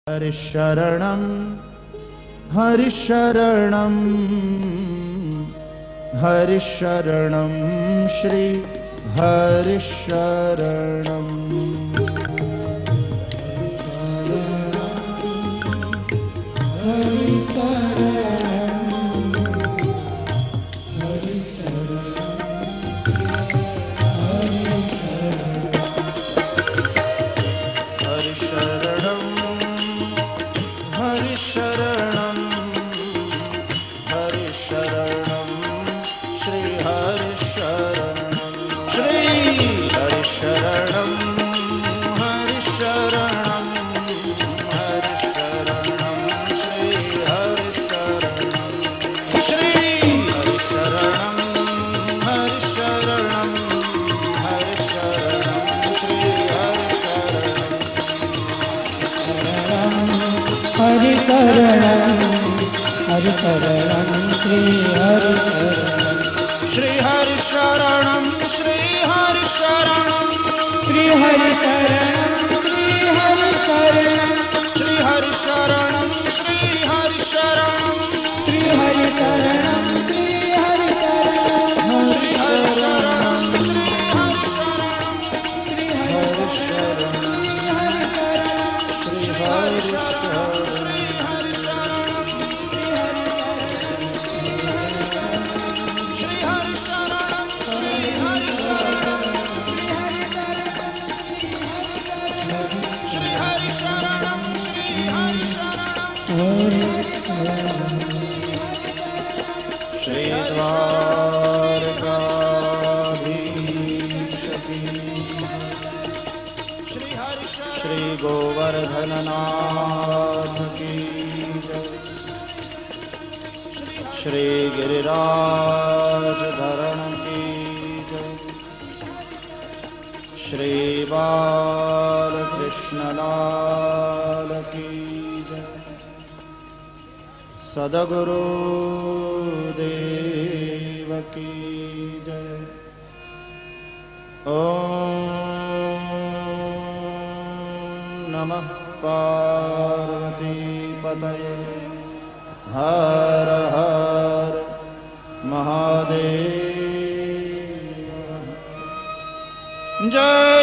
हरिशरणं हरिशरणं हरिशरणं श्री हरिशरणं हरिशरणं श्री हरिशरणं श्री हरिशरणं श्री हरिशरणं श्री हरिशरणं श्री हरिशरणं श्री हरिशरणं श्री हरिशरणं श्री हरिशरणं श्री हरिशरणं श्री हरिशरणं श्री श्री गोवर्धननाथ की जय। श्री गिरिराज धरण की जय। श्री बालकृष्णलाल की जय। सद्गुरु देव की जय। ओम नमः पार्वती पतये हर हर महादेव। जय